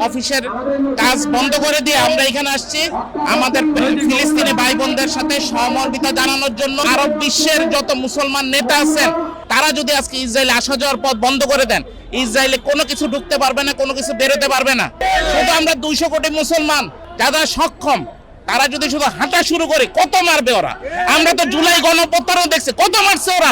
অফিসের কাজ বন্ধ করে দিয়ে আমরা এখানে আসছি আমাদের ফিলিস্তিনি ভাই বোনদের সাথে সহমর্মিতা জানানোর জন্য। আরব বিশ্বের যত মুসলমান নেতা আছেন তারা যদি আজকে ইসরায়েলে আসা যাওয়ার পথ বন্ধ করে দেন, ইসরায়েলে কোনো কিছু ঢুকতে পারবে না, কোনো কিছু বেরোতে পারবে না। শুধু আমরা 200 কোটি মুসলমান যারা সক্ষম তারা যদি শুধু হাঁটা শুরু করে, কত মারবে ওরা? আমরা তো জুলাই গণঅভ্যুত্থানও দেখছি, কত মারছে ওরা।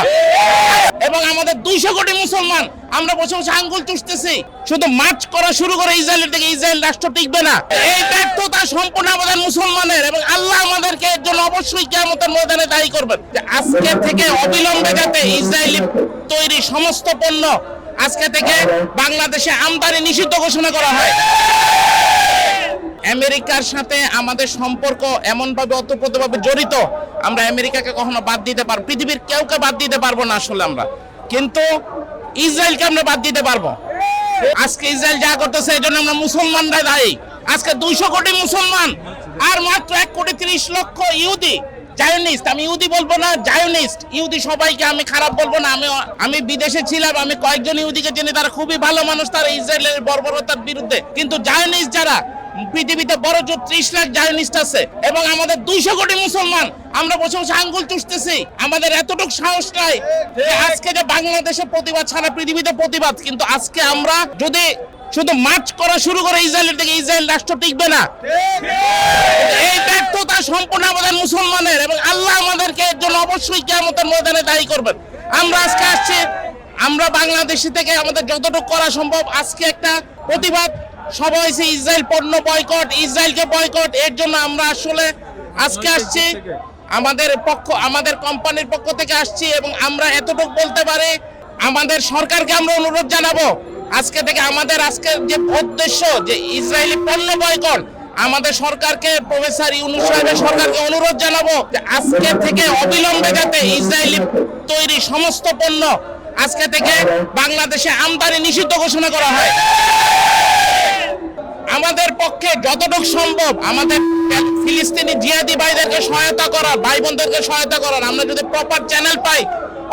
এবং আমাদের 200 কোটি মুসলমান আমরা বসে বসে আঙ্গুল চুষতেছি, শুধু মার্চ করা শুরু করে ইসরায়েলের দিকে। ইসরায়েল রাষ্ট্র টিকবে না। এই ব্যর্থতা সম্পূর্ণ আমাদের মুসলমানের, এবং আল্লাহ আমাদেরকে এর জন্য অবশ্যই কিয়ামতের ময়দানে দায়ী করবেন। আজকে থেকে অবিলম্বে যাতে ইসরায়েলি তৈরি সমস্ত পণ্য আজকে থেকে বাংলাদেশে আমদানি নিষিদ্ধ ঘোষণা করা হয়। আমেরিকার সাথে আমাদের সম্পর্ক এমনভাবে ওতপ্রোতভাবে জড়িত, আমরা আমেরিকাকে কখনো বাদ দিতে পারবো, পৃথিবীর কেউকে বাদ দিতে পারবো না আসলে আমরা, কিন্তু ইসরায়েলকে আমরা বাদ দিতে পারবো। আজকে ইসরায়েল যা করতেছে এই জন্য আমরা মুসলমানরা দায়ী। আজকে 200 কোটি মুসলমান আর মাত্র 1,30,00,000 ইহুদি জায়নিস্ট, আমি ইহুদি বলবো না, জায়নিস্ট ইহুদি সবাইকে আমি খারাপ বলবো না। আমি বিদেশে ছিলাম, আমি কয়েকজন ইহুদিকে চিনি, তারা খুবই ভালো মানুষ, তারা ইসরায়েলের বর্বরতার বিরুদ্ধে। কিন্তু জায়নিস্ট যারা, পৃথিবীতে বড় জোর 30 লাখ জায়নিস্ট আছে, এবং আমাদের 200 কোটি মুসলমান আমরা বসে বসে আঙ্গুল চুষতেছি। আমাদের এতটুকু সাহস নাই আজকে যে বাংলাদেশের প্রতিবাদ সারা পৃথিবীতে প্রতিবাদ, কিন্তু আজকে আমরা যদি শুধু মার্চ করা শুরু করে ইসরায়েলের দিকে, ইসরায়েল রাষ্ট্র টিকবে না। এই ব্যর্থতা সম্পূর্ণ আমাদের মুসলমানের, এবং আল্লাহ আমাদেরকে এর জন্য অবশ্যই কিয়ামতের ময়দানে দায়ী করবেন। আমরা আজকে আসছি, আমরা বাংলাদেশি থেকে আমাদের যতটুকু করা সম্ভব আজকে একটা প্রতিবাদ সভা হয়েছে, ইসরায়েল পণ্য বয়কট, ইসরায়েলকে বয়কট। এর জন্য আমরা আসলে আজকে আসছি, আমাদের কোম্পানির পক্ষ থেকে আসছি, এবং আমরা এতটুকু বলতে পারি, আমাদের সরকারকে আমরা অনুরোধ জানাবো আজকে থেকে, আমাদের আজকের যে উদ্দেশ্য যে ইসরায়েলি পণ্য বয়কট, আমাদের সরকারকে, প্রফেসর ইউনূস সাহেবের সরকারকে অনুরোধ জানাবো যে আজকে থেকে অবিলম্বে যাতে ইসরায়েলি তৈরি সমস্ত পণ্য আজকে থেকে বাংলাদেশে আমদানি নিষিদ্ধ ঘোষণা করা হয়। আমাদের পক্ষে যতটুকু সম্ভব আমাদের ফিলিস্তিনি জিহাদি ভাইদেরকে সহায়তা করার, ভাই বোনদেরকে সহায়তা করার, আমরা যদি প্রপার চ্যানেল পাই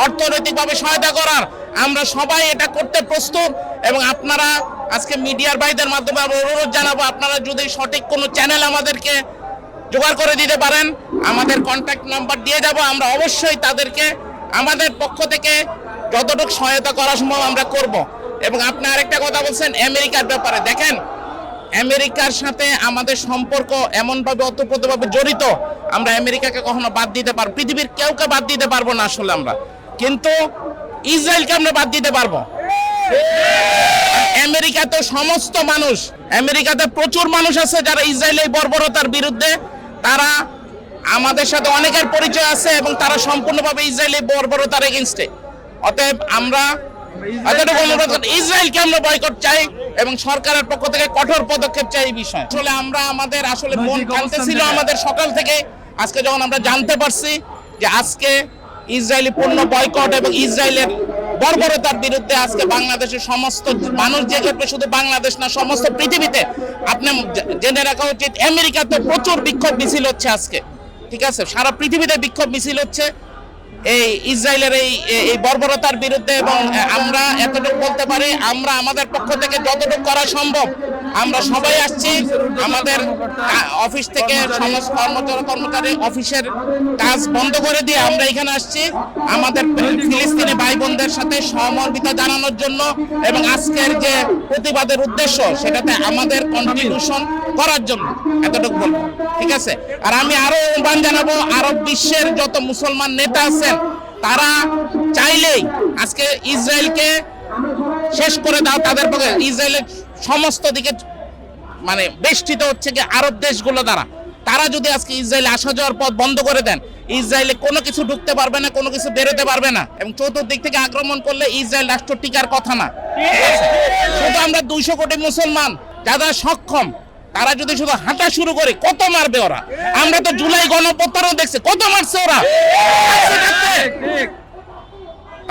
অর্থনৈতিকভাবে সহায়তা করার, আমরা সবাই এটা করতে প্রস্তুত। এবং আপনারা আজকে মিডিয়ার ভাইদের মাধ্যমে আমরা অনুরোধ জানাবো, আপনারা যদি সঠিক কোনো চ্যানেল আমাদেরকে জোগাড় করে দিতে পারেন, আমাদের কন্ট্যাক্ট নাম্বার দিয়ে যাব, আমরা অবশ্যই তাদেরকে আমাদের পক্ষ থেকে যতটুকু সহায়তা করা সম্ভব আমরা করব। এবং আপনি আরেকটা কথা বলছেন আমেরিকার ব্যাপারে, দেখেন আমেরিকার সাথে আমাদের সম্পর্ক এমনভাবে ওতপ্রোতভাবে জড়িত, আমরা আমেরিকাকে কখনো বাদ দিতে পারবো, পৃথিবীর কেউকে বাদ দিতে পারবো না আসলে আমরা, কিন্তু ইসরায়েলকে আমরা বাদ দিতে পারবো। আমেরিকাতে সমস্ত মানুষ, আমেরিকাতে প্রচুর মানুষ আছে যারা ইসরায়েলের বর্বরতার বিরুদ্ধে, তারা আমাদের সাথে অনেকের পরিচয় আছে, এবং তারা সম্পূর্ণভাবে ইসরায়েলের বর্বরতার এগেইনস্টে। অতএব আমরা ইসরায়েলকে আমরা বয়কট চাই, এবং সরকারের পক্ষ থেকে কঠোর পদক্ষেপ চাই এই বিষয়ে। আসলে আমরা আসলে মন টানতেছিল আমাদের সকাল থেকে, আজকে যখন আমরা জানতে পারছি যে আজকে ইসরায়েলি পণ্য বয়কট এবং ইসরায়েলের বর্বরতার বিরুদ্ধে আজকে বাংলাদেশের সমস্ত মানুষ, যে ক্ষেত্রে শুধু বাংলাদেশ না সমস্ত পৃথিবীতে, আপনি জেনে রাখা উচিত আমেরিকাতে প্রচুর বিক্ষোভ মিছিল হচ্ছে আজকে, ঠিক আছে, সারা পৃথিবীতে বিক্ষোভ মিছিল হচ্ছে এই ইসরায়েলের এই বর্বরতার বিরুদ্ধে। এবং আমরা এতটুকু বলতে পারি, আমরা আমাদের পক্ষ থেকে যতটুকু করা সম্ভব আমরা সবাই আসছি, আমাদের অফিস থেকে সমস্ত কর্মচারী অফিসের কাজ বন্ধ করে দিয়ে আমরা এখানে আসছি আমাদের ফিলিস্তিনি ভাই বোনদের সাথে সহমর্মিতা জানানোর জন্য, এবং আজকের যে প্রতিবাদের উদ্দেশ্য সেটাতে আমাদের কন্ট্রিবিউশন করার জন্য, এতটুকু বলবো, ঠিক আছে। আর আমি আরো আহ্বান জানাবো, আরব বিশ্বের যত মুসলমান নেতা আছেন তারা চাইলেই আজকে ইসরায়েলকে শেষ করে দাও, তাদের পক্ষে ইসরায়েলের সমস্ত দিকে মানে বেষ্টিত হচ্ছে কি আরব দেশগুলো দ্বারা, তারা যদি আজকে ইসরায়েলে আসা যাওয়ার পথ বন্ধ করে দেন, ইসরায়েলে কোনো কিছু ঢুকতে পারবে না, কোনো কিছু বেরোতে পারবে না, এবং চতুর্দিক থেকে আক্রমণ করলে ইসরায়েল রাষ্ট্র টিকার কথা না। শুধু আমরা 200 কোটি মুসলমান যারা সক্ষম তারা যদি শুধু হাঁটা শুরু করে, কত মারবে ওরা? আমরা তো জুলাই গণঅভ্যুত্থানও দেখছি, কত মারছে ওরা।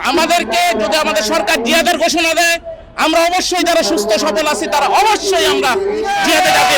আমাদেরকে যদি আমাদের সরকার জিহাদের ঘোষণা দেয়, আমরা অবশ্যই যারা সুস্থ সবল আছি তারা অবশ্যই আমরা জিহাদে যাবে।